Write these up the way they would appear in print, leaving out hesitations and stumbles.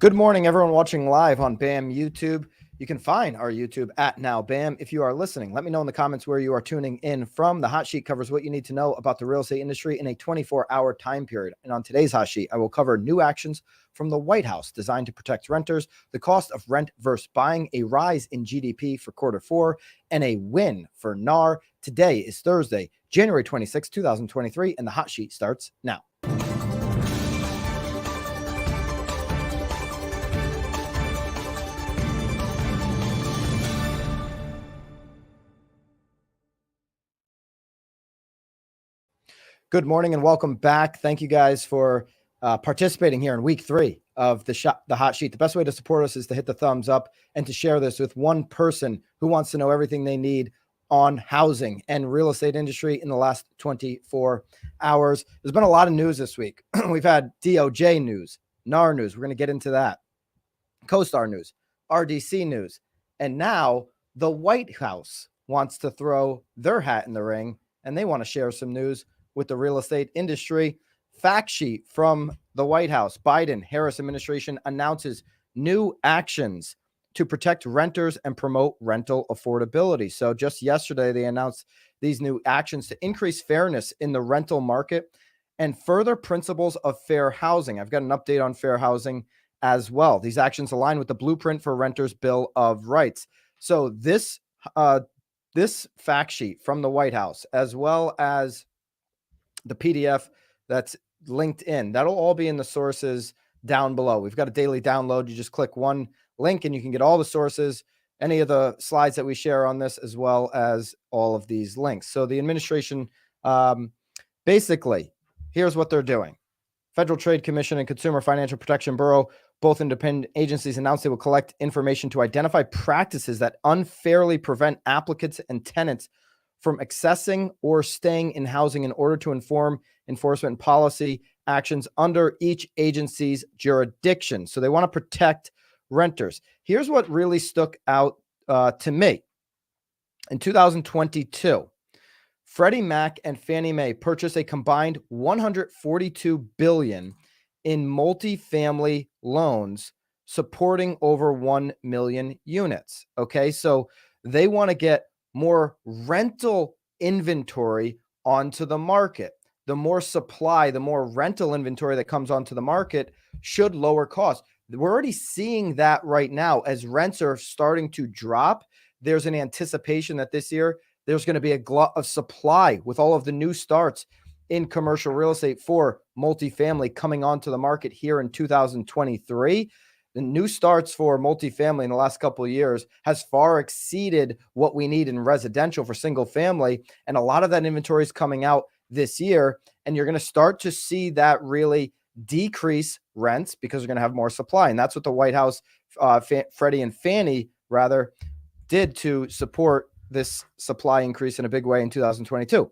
Good morning, everyone watching live on BAM YouTube. You can find our YouTube at Now BAM. If you are listening, let me know in the comments where you are tuning in from. The hot sheet covers what you need to know about the real estate industry in a 24-hour time period. And on today's hot sheet, I will cover new actions from the White House designed to protect renters, the cost of rent versus buying, a rise in GDP for Q4, and a win for NAR. Today is Thursday, January 26, 2023, and the hot sheet starts now. Good morning and welcome back. Thank you guys for participating here in week 3 of the hot sheet. The best way to support us is to hit the thumbs up and to share this with one person who wants to know everything they need on housing and real estate industry in the last 24 hours. There's been a lot of news this week. We've had DOJ news, NAR news. We're going to get into that. CoStar news, RDC news. And now the White House wants to throw their hat in the ring and they want to share some news with the real estate industry. Fact sheet from the White House. Biden-Harris administration announces new actions to protect renters and promote rental affordability. So just yesterday, they announced these new actions to increase fairness in the rental market and further principles of fair housing. I've got an update on fair housing as well. These actions align with the Blueprint for Renters Bill of Rights. So this fact sheet from the White House, as well as the PDF that's linked in, that'll all be in the sources down below. We've got a daily download. You just click one link and you can get all the sources, any of the slides that we share on this, as well as all of these links. So the administration, basically, here's what they're doing. Federal Trade Commission and Consumer Financial Protection Bureau, both independent agencies, announced they will collect information to identify practices that unfairly prevent applicants and tenants from accessing or staying in housing in order to inform enforcement policy actions under each agency's jurisdiction. So they want to protect renters. Here's what really stuck out to me. In 2022, Freddie Mac and Fannie Mae purchased a combined $142 billion in multifamily loans supporting over 1 million units. Okay, so they want to get more rental inventory onto the market. The more supply, the more rental inventory that comes onto the market should lower costs. We're already seeing that right now as rents are starting to drop. There's an anticipation that this year there's going to be a glut of supply with all of the new starts in commercial real estate for multifamily coming onto the market here in 2023. The new starts for multifamily in the last couple of years has far exceeded what we need in residential for single family. And a lot of that inventory is coming out this year. And you're going to start to see that really decrease rents because you're going to have more supply. And that's what the White House, Freddie and Fannie rather, did to support this supply increase in a big way in 2022.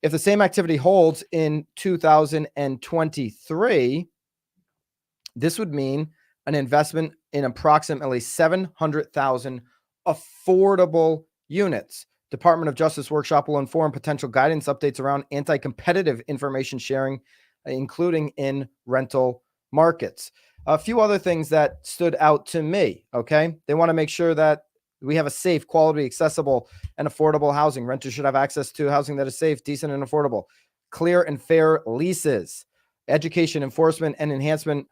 If the same activity holds in 2023, this would mean an investment in approximately 700,000 affordable units. Department of Justice workshop will inform potential guidance updates around anti-competitive information sharing, including in rental markets. A few other things that stood out to me, okay? They want to make sure that we have a safe, quality, accessible, and affordable housing. Renters should have access to housing that is safe, decent, and affordable. Clear and fair leases. Education, enforcement, and enhancement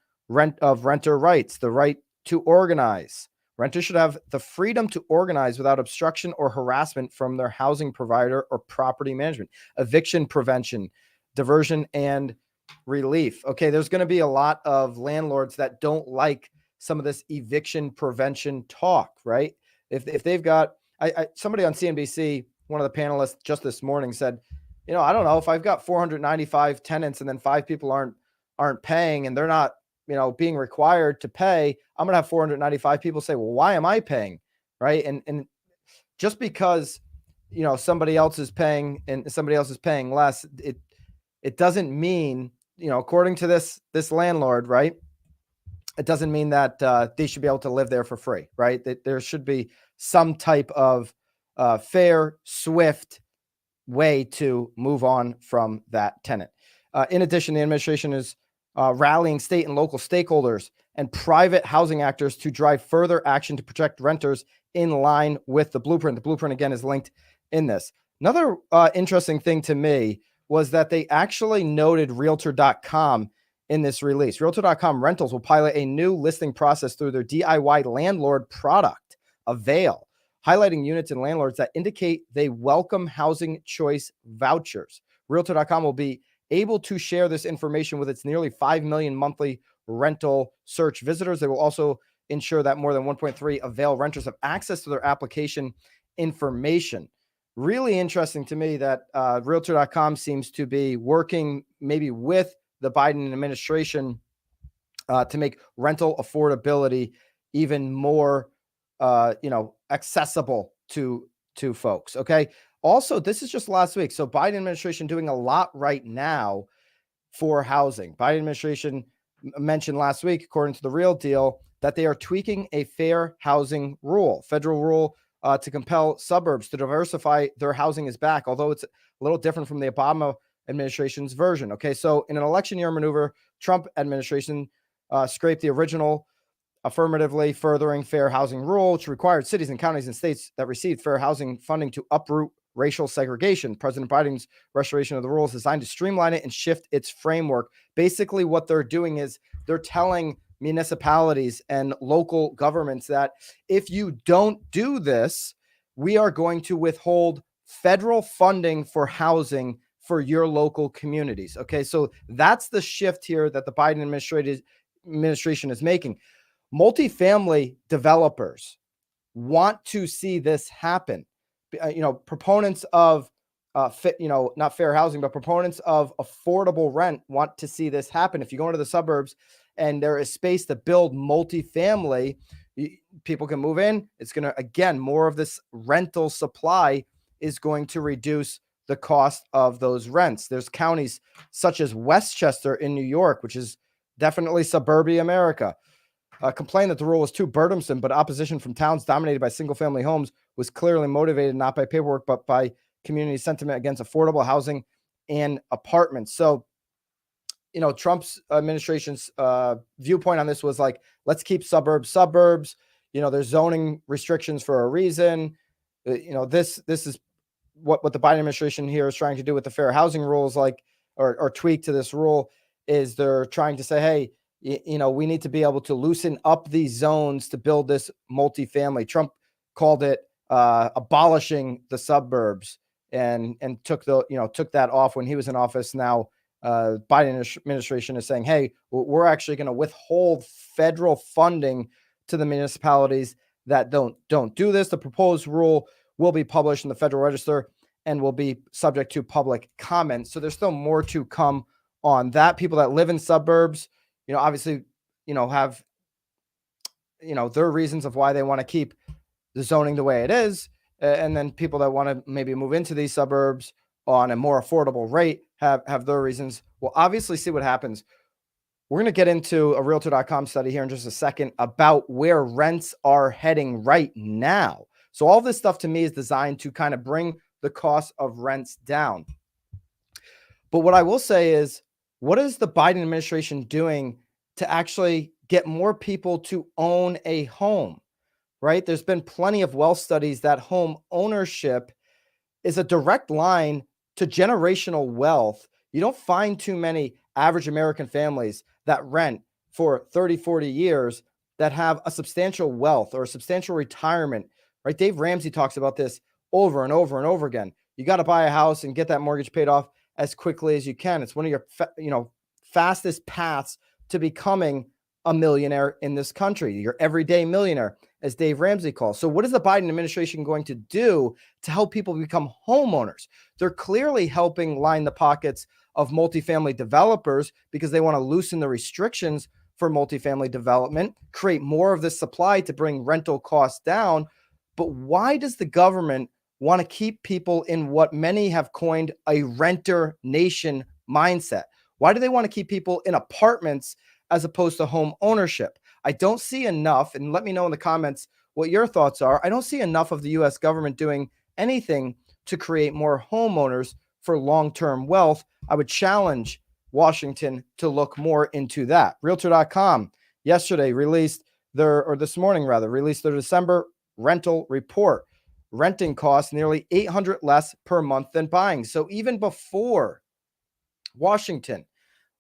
of renter rights, the right to organize. Renters should have the freedom to organize without obstruction or harassment from their housing provider or property management. Eviction prevention, diversion, and relief. Okay, there's going to be a lot of landlords that don't like some of this eviction prevention talk, right? If they've got, somebody on CNBC, one of the panelists just this morning said, you know, I don't know, if I've got 495 tenants and then 5 people aren't paying and they're not, you know, being required to pay, I'm going to have 495 people say, well, why am I paying? Right. And just because, you know, somebody else is paying and somebody else is paying less, it doesn't mean, you know, according to this landlord, right, it doesn't mean that they should be able to live there for free, right? That there should be some type of fair, swift way to move on from that tenant. In addition, the administration is rallying state and local stakeholders and private housing actors to drive further action to protect renters in line with the blueprint. The blueprint, again, is linked in this. Another interesting thing to me was that they actually noted Realtor.com in this release. Realtor.com Rentals will pilot a new listing process through their DIY landlord product, Avail, highlighting units and landlords that indicate they welcome housing choice vouchers. Realtor.com will be able to share this information with its nearly 5 million monthly rental search visitors. They will also ensure that more than 1.3 Avail renters have access to their application information. Really interesting to me that Realtor.com seems to be working maybe with the Biden administration to make rental affordability even more, accessible to folks. Okay. Also, this is just last week. So Biden administration doing a lot right now for housing. Biden administration mentioned last week, according to the Real Deal, that they are tweaking a fair housing rule, federal rule to compel suburbs to diversify their housing is back, although it's a little different from the Obama administration's version. Okay, so in an election year maneuver, Trump administration scraped the original affirmatively furthering fair housing rule, which required cities and counties and states that received fair housing funding to uproot racial segregation. President Biden's restoration of the rule is designed to streamline it and shift its framework. Basically, what they're doing is they're telling municipalities and local governments that if you don't do this, we are going to withhold federal funding for housing for your local communities. Okay, so that's the shift here that the Biden administration is making. Multifamily developers want to see this happen. Proponents of not fair housing, but proponents of affordable rent want to see this happen. If you go into the suburbs and there is space to build multifamily, people can move in. It's going to, again, more of this rental supply is going to reduce the cost of those rents. There's counties such as Westchester in New York, which is definitely suburbia America, complained that the rule was too burdensome, but opposition from towns dominated by single-family homes was clearly motivated not by paperwork, but by community sentiment against affordable housing and apartments. So, Trump's administration's viewpoint on this was like, let's keep suburbs. There's zoning restrictions for a reason. This is what the Biden administration here is trying to do with the fair housing rules, or tweak to this rule, is they're trying to say, hey, we need to be able to loosen up these zones to build this multifamily. Trump called it abolishing the suburbs and took that off when he was in office. Now, Biden administration is saying, hey, we're actually going to withhold federal funding to the municipalities that don't do this. The proposed rule will be published in the Federal Register and will be subject to public comment. So there's still more to come on that. People that live in suburbs, obviously, have, their reasons of why they want to keep the zoning the way it is. And then people that want to maybe move into these suburbs on a more affordable rate have their reasons. We'll obviously see what happens. We're going to get into a Realtor.com study here in just a second about where rents are heading right now. So all this stuff to me is designed to kind of bring the cost of rents down. But what I will say is, what is the Biden administration doing to actually get more people to own a home, right? There's been plenty of wealth studies that home ownership is a direct line to generational wealth. You don't find too many average American families that rent for 30, 40 years that have a substantial wealth or a substantial retirement, right? Dave Ramsey talks about this over and over and over again. You got to buy a house and get that mortgage paid off as quickly as you can. It's one of your, fastest paths to becoming a millionaire in this country, your everyday millionaire, as Dave Ramsey calls. So what is the Biden administration going to do to help people become homeowners? They're clearly helping line the pockets of multifamily developers because they want to loosen the restrictions for multifamily development, create more of the supply to bring rental costs down. But why does the government want to keep people in what many have coined a renter nation mindset? Why do they want to keep people in apartments as opposed to home ownership? I don't see enough, and let me know in the comments what your thoughts are. I don't see enough of the U.S. government doing anything to create more homeowners for long-term wealth. I would challenge Washington to look more into that. Realtor.com yesterday released this morning released their December rental report. Renting costs nearly $800 less per month than buying. So even before Washington,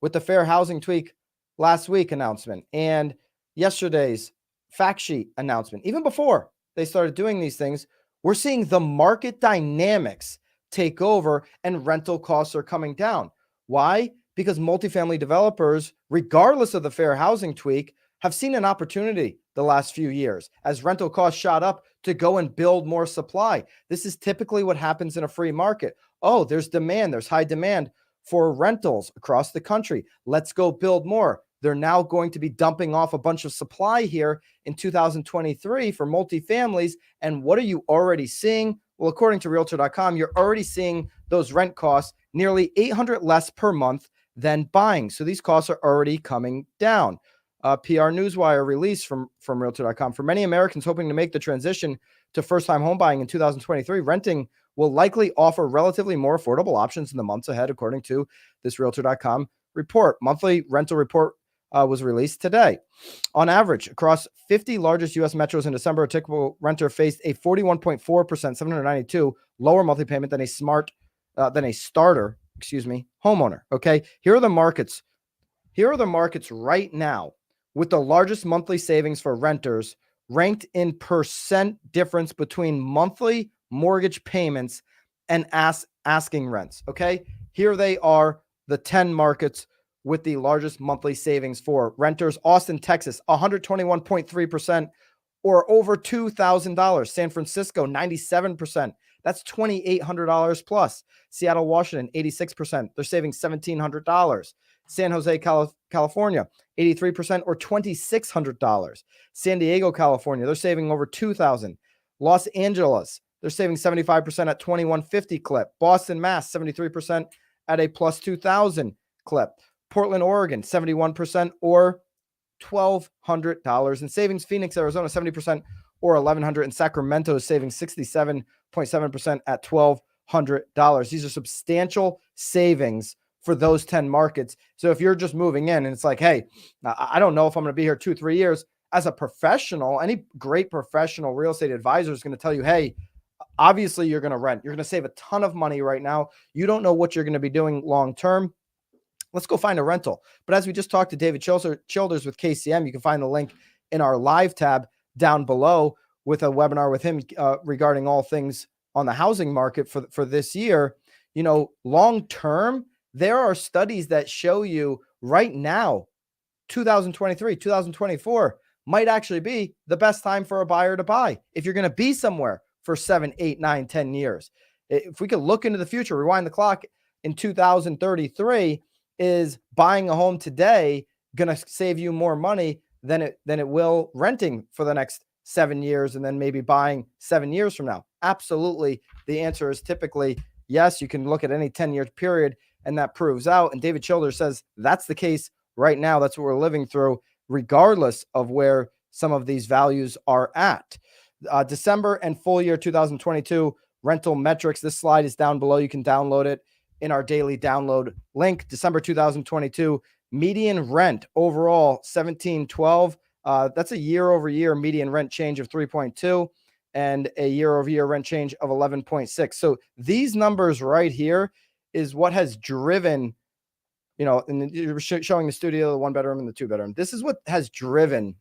with the fair housing tweak last week announcement and yesterday's fact sheet announcement, even before they started doing these things, we're seeing the market dynamics take over and rental costs are coming down. Why? Because multifamily developers, regardless of the fair housing tweak, have seen an opportunity the last few years as rental costs shot up to go and build more supply. This is typically what happens in a free market. Oh, there's demand, there's high demand for rentals across the country. Let's go build more. They're now going to be dumping off a bunch of supply here in 2023 for multifamilies. And what are you already seeing? Well, according to Realtor.com, you're already seeing those rent costs nearly $800 less per month than buying. So these costs are already coming down. PR Newswire release from Realtor.com. For many Americans hoping to make the transition to first-time home buying in 2023, renting will likely offer relatively more affordable options in the months ahead, according to this Realtor.com report. Monthly rental report was released today. On average, across 50 largest U.S. metros in December, a typical renter faced a 41.4%, $792 lower monthly payment than a starter homeowner. Okay, here are the markets. Here are the markets right now with the largest monthly savings for renters, ranked in percent difference between monthly mortgage payments and asking rents. Okay, here they are, the 10 markets with the largest monthly savings for renters. Austin, Texas, 121.3%, or over $2,000. San Francisco, 97%. That's $2,800 plus. Seattle, Washington, 86%. They're saving $1,700. San Jose, California, 83%, or $2,600. San Diego, California, they're saving over $2,000. Los Angeles, they're saving 75% at $2,150 clip. Boston, Mass, 73% at a plus $2,000 clip. Portland, Oregon, 71%, or $1,200 in savings. Phoenix, Arizona, 70%, or $1,100. And Sacramento is saving 67.7% at $1,200. These are substantial savings for those 10 markets. So if you're just moving in and it's like, hey, I don't know if I'm going to be here 2-3 years, as a professional, any great professional real estate advisor is going to tell you, hey, obviously you're going to rent. You're going to save a ton of money right now. You don't know what you're going to be doing long term. Let's go find a rental. But as we just talked to David Childers with KCM, you can find the link in our live tab down below with a webinar with him regarding all things on the housing market for this year. You know, long term, there are studies that show you right now, 2023, 2024 might actually be the best time for a buyer to buy if you're going to be somewhere for 7, 8, 9, 10 years. If we could look into the future, rewind the clock in 2033, is buying a home today going to save you more money than it will renting for the next 7 years and then maybe buying 7 years from now? Absolutely. The answer is typically yes. You can look at any 10-year period and that proves out. And David Childers says that's the case right now. That's what we're living through, regardless of where some of these values are at. December and full year 2022 rental metrics. This slide is down below. You can download it in our daily download link. December 2022 median rent overall $1,712. That's a year-over-year median rent change of 3.2 and a year-over-year rent change of 11.6. So these numbers right here is what has driven, you know, and you're showing the studio, the 1-bedroom and the 2-bedroom. This is what has driven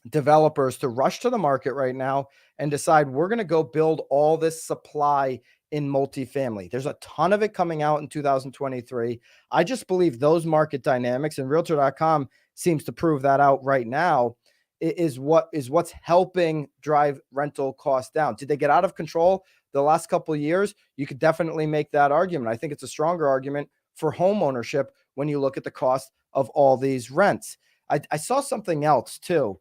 developers to rush to the market right now and decide we're going to go build all this supply in multifamily. There's a ton of it coming out in 2023. I just believe those market dynamics, and Realtor.com seems to prove that out right now, is what's helping drive rental costs down. Did they get out of control the last couple of years? You could definitely make that argument. I think it's a stronger argument for home ownership when you look at the cost of all these rents. I saw something else too.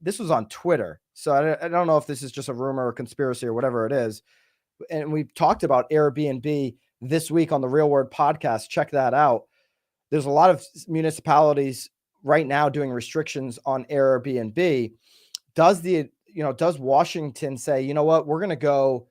This was on Twitter, so I don't know if this is just a rumor or conspiracy or whatever it is. And we've talked about Airbnb this week on the Real Word podcast. Check that out. There's a lot of municipalities right now doing restrictions on Airbnb. Does Washington say, you know what, we're going to go,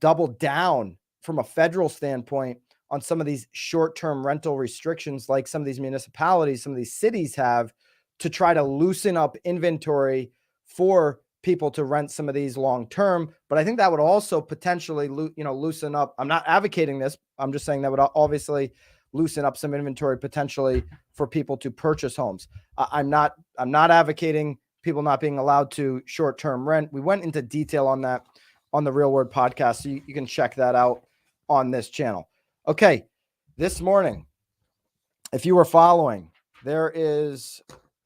double down from a federal standpoint on some of these short-term rental restrictions, like some of these municipalities, some of these cities have, to try to loosen up inventory for people to rent some of these long-term. But I think that would also potentially, loosen up. I'm not advocating this. I'm just saying that would obviously loosen up some inventory potentially for people to purchase homes. I'm not advocating people not being allowed to short-term rent. We went into detail on that on the Real Word podcast, so you can check that out on this channel. Okay, this morning, if you were following, there is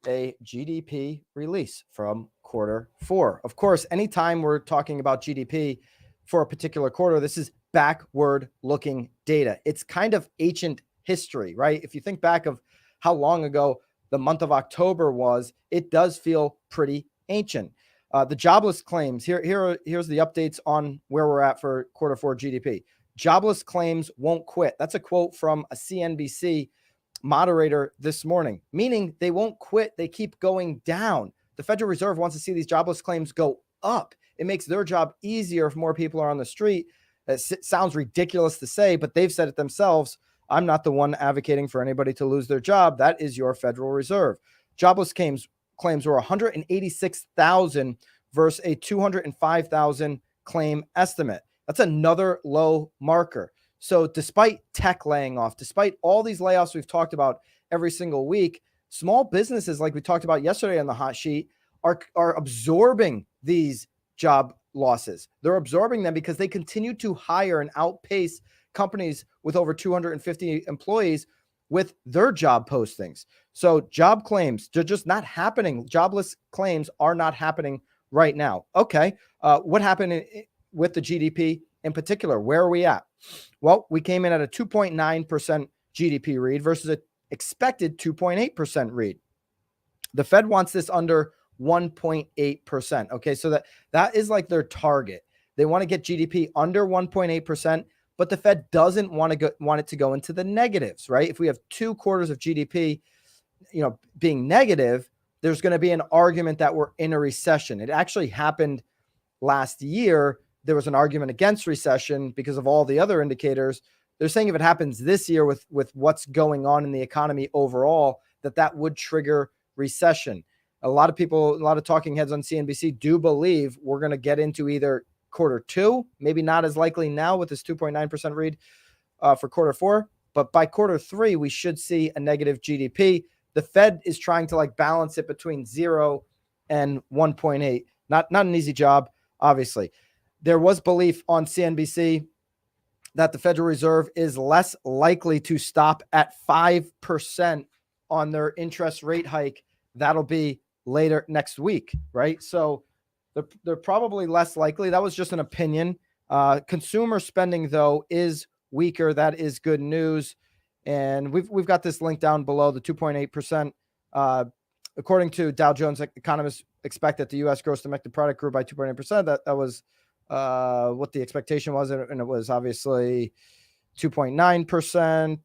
a GDP release from Q4. Of course, anytime we're talking about GDP for a particular quarter, this is backward-looking data. It's kind of ancient history, right? If you think back of how long ago the month of October was, it does feel pretty ancient. The jobless claims, here's the updates on where we're at for Q4 GDP. Jobless claims won't quit. That's a quote from a CNBC moderator this morning, meaning they won't quit. They keep going down. The Federal Reserve wants to see these jobless claims go up. It makes their job easier if more people are on the street. It sounds ridiculous to say, but they've said it themselves. I'm not the one advocating for anybody to lose their job. That is your Federal Reserve. Jobless claims were 186,000 versus a 205,000 claim estimate. That's another low marker. So despite tech laying off, despite all these layoffs we've talked about every single week, small businesses, like we talked about yesterday on the hot sheet, are absorbing these job losses. They're absorbing them because they continue to hire and outpace companies with over 250 employees with their job postings. So job claims, they're just not happening. Jobless claims are not happening right now. Okay. What happened with the GDP in particular? Where are we at? Well, we came in at a 2.9% GDP read versus an expected 2.8% read. The Fed wants this under 1.8%. Okay. So that is like their target. They want to get GDP under 1.8%, but the Fed doesn't want it to go into the negatives, right? If we have 2 quarters of GDP, being negative, there's going to be an argument that we're in a recession. It actually happened last year. There was an argument against recession because of all the other indicators. They're saying if it happens this year with what's going on in the economy overall, that would trigger recession. A lot of people, a lot of talking heads on CNBC do believe we're going to get into either Q2, maybe not as likely now with this 2.9% read for Q4, but by Q3, we should see a negative GDP. The Fed is trying to balance it between 0 and 1.8. Not an easy job, obviously. There was belief on CNBC that the Federal Reserve is less likely to stop at 5% on their interest rate hike. That'll be later next week, right? So they're probably less likely. That was just an opinion. Consumer spending, though, is weaker. That is good news. And we've got this link down below, the 2.8%. According to Dow Jones, economists expect that the U.S. gross domestic product grew by 2.8%. That was what the expectation was, and it was obviously 2.9%.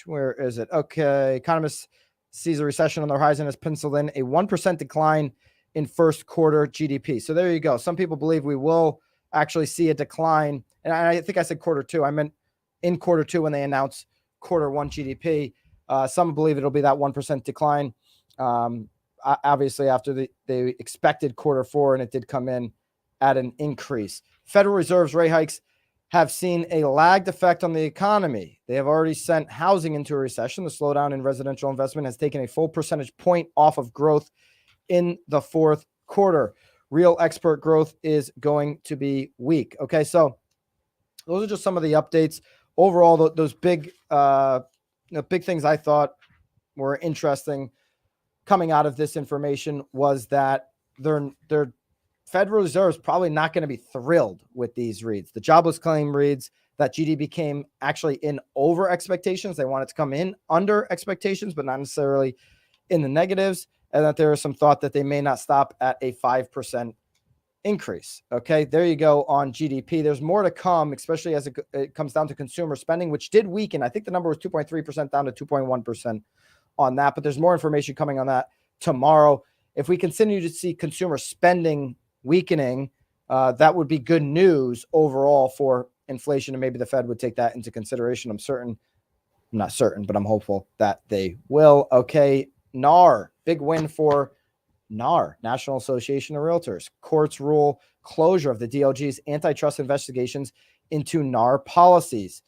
Where is it? Okay, economists sees a recession on the horizon, has penciled in a 1% decline in first quarter GDP. So there you go. Some people believe we will actually see a decline, and I think I said Q2. I meant in Q2 when they announced Q1 GDP. Some believe it'll be that 1% decline. Obviously, after they expected Q4, and it did come in at an increase. Federal Reserve's rate hikes have seen a lagged effect on the economy. They have already sent housing into a recession. The slowdown in residential investment has taken a full percentage point off of growth in the fourth quarter. Real export growth is going to be weak. Okay, so those are just some of the updates. Overall, those big things I thought were interesting coming out of this information was that their Federal Reserve is probably not going to be thrilled with these reads. The jobless claim reads that GDP came actually in over expectations. They want it to come in under expectations, but not necessarily in the negatives, and that there is some thought that they may not stop at a 5% increase. Okay, there you go on GDP. There's more to come, especially as it comes down to consumer spending, which did weaken. I think the number was 2.3% down to 2.1% on that, but there's more information coming on that tomorrow. If we continue to see consumer spending weakening, that would be good news overall for inflation, and maybe the Fed would take that into consideration. I'm not certain, but I'm hopeful that they will. Okay, NAR, big win for NAR, National Association of Realtors. Courts rule closure of the DOJ's antitrust investigations into NAR policies.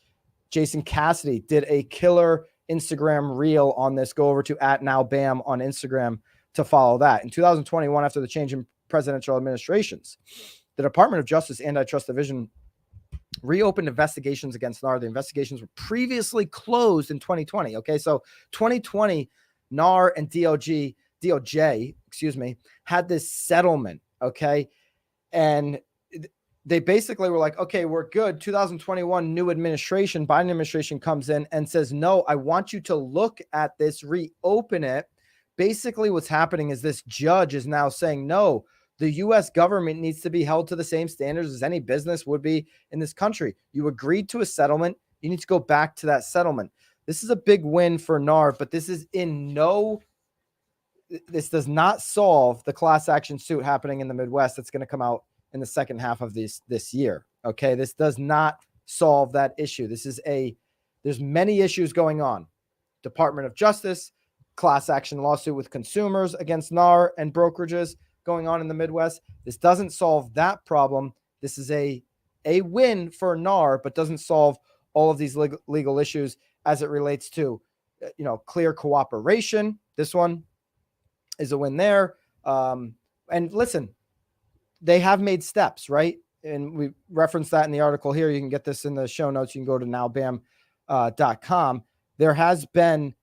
Jason Cassidy did a killer Instagram reel on this. Go over to @NowBam on Instagram to follow that. In 2021, after the change in presidential administrations, the Department of Justice Antitrust Division reopened investigations against NAR. The investigations were previously closed in 2020. Okay, so 2020, NAR and DOJ, had this settlement. Okay, and they basically were like, okay, we're good. 2021 new administration, Biden administration comes in and says, no, I want you to look at this, reopen it. Basically what's happening is this judge is now saying, no, the U.S. government needs to be held to the same standards as any business would be in this country. You agreed to a settlement. You need to go back to that settlement. This is a big win for NAR, but this does not solve the class action suit happening in the Midwest that's going to come out in the second half of this year. Okay, this does not solve that issue. There's many issues going on. Department of Justice, class action lawsuit with consumers against NAR and brokerages going on in the Midwest. This doesn't solve that problem. This is a win for NAR, but doesn't solve all of these legal issues as it relates to, clear cooperation. This one is a win there. And listen, they have made steps, right? And we referenced that in the article here. You can get this in the show notes. You can go to nowbam.com. There has been,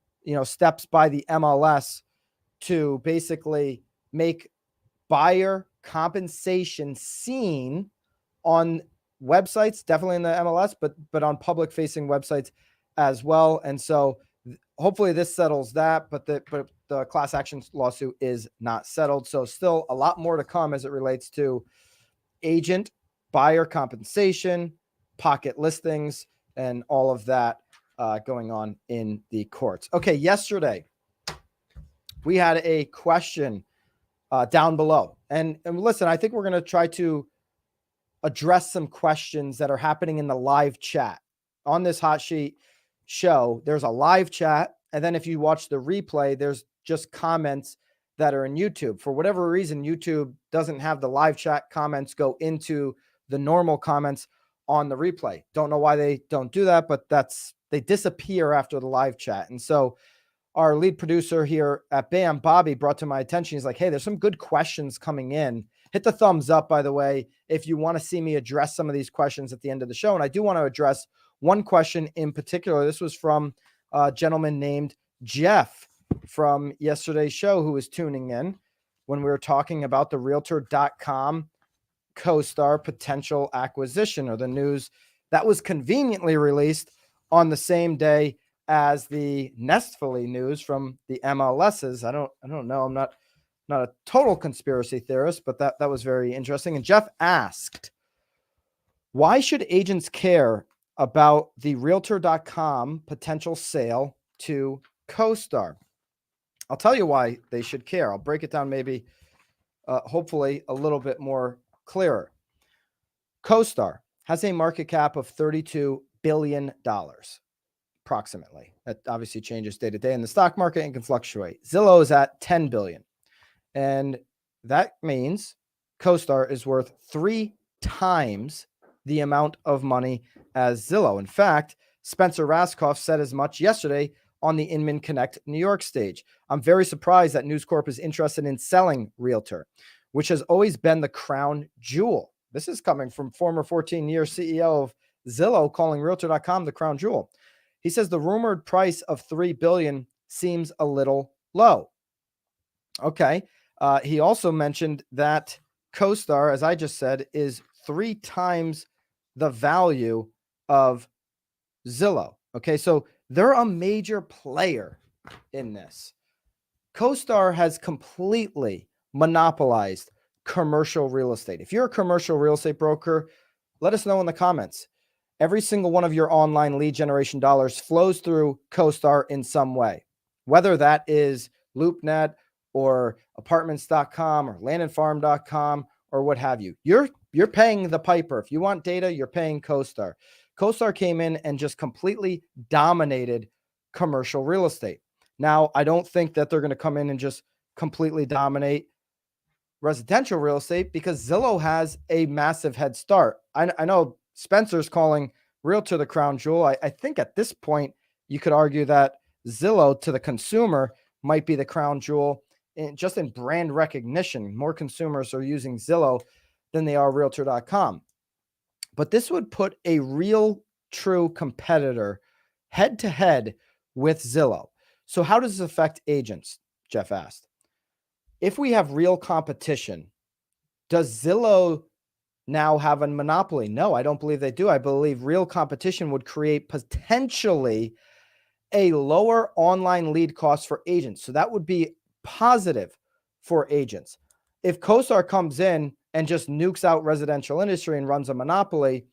steps by the MLS to basically make buyer compensation seen on websites, definitely in the MLS, but on public facing websites as well. And so hopefully this settles that, but the class action lawsuit is not settled. So still a lot more to come as it relates to agent buyer compensation, pocket listings, and all of that going on in the courts. Okay, yesterday we had a question down below. And listen, I think we're going to try to address some questions that are happening in the live chat. On this hot sheet show, there's a live chat. And then if you watch the replay, there's just comments that are in YouTube. For whatever reason, YouTube doesn't have the live chat comments go into the normal comments on the replay. Don't know why they don't do that, but they disappear after the live chat. And so our lead producer here at BAM, Bobby, brought to my attention. He's like, hey, there's some good questions coming in. Hit the thumbs up, by the way, if you want to see me address some of these questions at the end of the show. And I do want to address one question in particular. This was from a gentleman named Jeff from yesterday's show who was tuning in when we were talking about the Realtor.com CoStar potential acquisition, or the news that was conveniently released on the same day as the Nestfully news from the MLSs. I don't know. I'm not a total conspiracy theorist, but that was very interesting. And Jeff asked, why should agents care about the Realtor.com potential sale to CoStar? I'll tell you why they should care. I'll break it down maybe, hopefully a little bit more clearer. CoStar has a market cap of $32 billion, approximately. That obviously changes day to day in the stock market and can fluctuate. Zillow is at $10 billion. And that means CoStar is worth 3 times the amount of money as Zillow. In fact, Spencer Raskoff said as much yesterday on the Inman Connect New York stage. I'm very surprised that News Corp is interested in selling Realtor, which has always been the crown jewel. This is coming from former 14-year CEO of Zillow, calling Realtor.com the crown jewel. He says the rumored price of $3 billion seems a little low. Okay. He also mentioned that CoStar, as I just said, is 3 times the value of Zillow. Okay, so they're a major player in this. CoStar has completely monopolized commercial real estate. If you're a commercial real estate broker, let us know in the comments. Every single one of your online lead generation dollars flows through CoStar in some way, whether that is LoopNet or apartments.com or landandfarm.com or what have you. You're paying the piper. If you want data, you're paying CoStar. CoStar came in and just completely dominated commercial real estate. Now, I don't think that they're going to come in and just completely dominate residential real estate because Zillow has a massive head start. I know Spencer's calling Realtor the crown jewel. I think at this point, you could argue that Zillow to the consumer might be the crown jewel just in brand recognition. More consumers are using Zillow than they are Realtor.com. But this would put a real true competitor head to head with Zillow. So how does this affect agents? Jeff asked. If we have real competition, does Zillow now have a monopoly? No, I don't believe they do. I believe real competition would create potentially a lower online lead cost for agents. So that would be positive for agents. If CoStar comes in and just nukes out residential industry and runs a monopoly,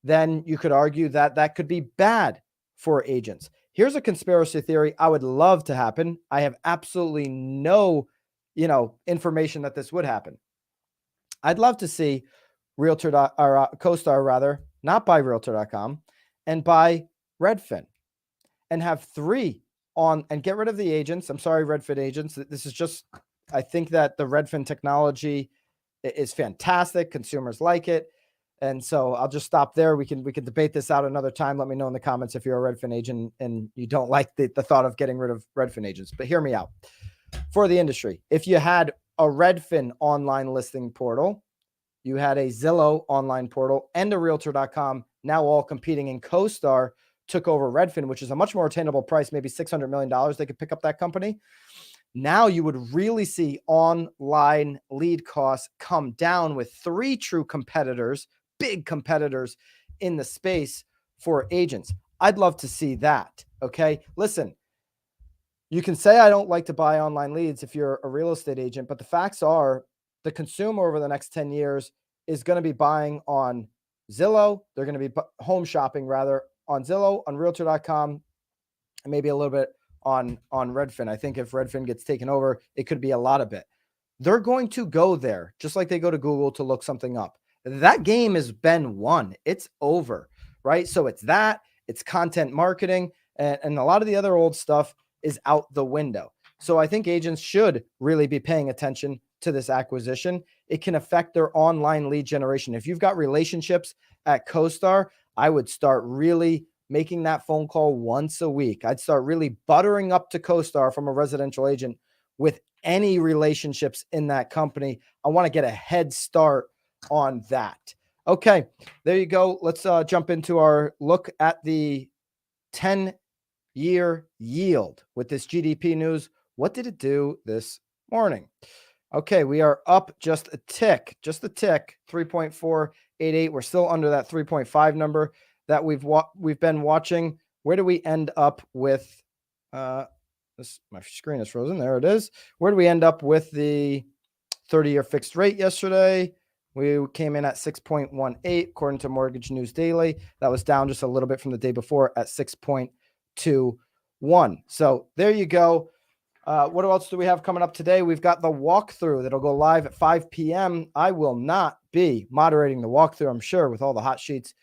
then you could argue that that could be bad for agents. Here's a conspiracy theory I would love to happen. I have absolutely no, information that this would happen. I'd love to see CoStar rather, not buy Realtor.com and buy Redfin and have 3 on and get rid of the agents. I'm sorry, Redfin agents. This is just, I think that the Redfin technology is fantastic. Consumers like it. And so I'll just stop there. We can debate this out another time. Let me know in the comments if you're a Redfin agent and you don't like the thought of getting rid of Redfin agents. But hear me out. For the industry, if you had a Redfin online listing portal, you had a Zillow online portal and a Realtor.com, now all competing in CoStar took over Redfin, which is a much more attainable price, maybe $600 million. They could pick up that company. Now you would really see online lead costs come down with 3 true competitors, big competitors in the space for agents. I'd love to see that. Okay. Listen, you can say I don't like to buy online leads if you're a real estate agent, but the facts are the consumer over the next 10 years is going to be buying on Zillow. They're going to be home shopping rather on Zillow, on Realtor.com, and maybe a little bit on Redfin. I think if Redfin gets taken over, it could be a lot of it. They're going to go there just like they go to Google to look something up. That game has been won. It's over, right? So it's content marketing, and a lot of the other old stuff is out the window. So I think agents should really be paying attention to this acquisition. It can affect their online lead generation. If you've got relationships at CoStar, I would start really making that phone call once a week. I'd start really buttering up to CoStar from a residential agent with any relationships in that company. I want to get a head start on that. Okay, there you go. Let's jump into our look at the 10-year yield with this GDP news. What did it do this morning? Okay, we are up just a tick, 3.488. We're still under that 3.5 number that we've been watching. Where do we end up with my screen is frozen. There it is. Where do we end up with the 30-year fixed rate yesterday? We came in at 6.18 according to Mortgage News Daily. That was down just a little bit from the day before at 6.21. So there you go. What else do we have coming up today? We've got the walkthrough that'll go live at 5 p.m. I will not be moderating the walkthrough, I'm sure, with all the hot sheets.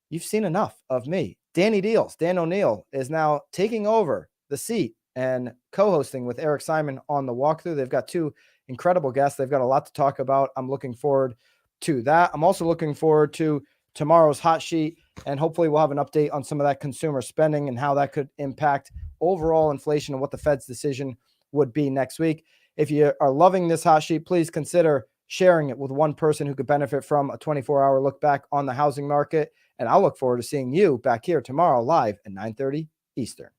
You've seen enough of me. Dan O'Neill is now taking over the seat and co-hosting with Eric Simon on the walkthrough. They've got 2 incredible guests. They've got a lot to talk about. I'm looking forward to that. I'm also looking forward to tomorrow's hot sheet, and hopefully we'll have an update on some of that consumer spending and how that could impact overall inflation and what the Fed's decision would be next week. If you are loving this hot sheet, please consider sharing it with one person who could benefit from a 24-hour look back on the housing market. And I'll look forward to seeing you back here tomorrow live at 9:30 Eastern.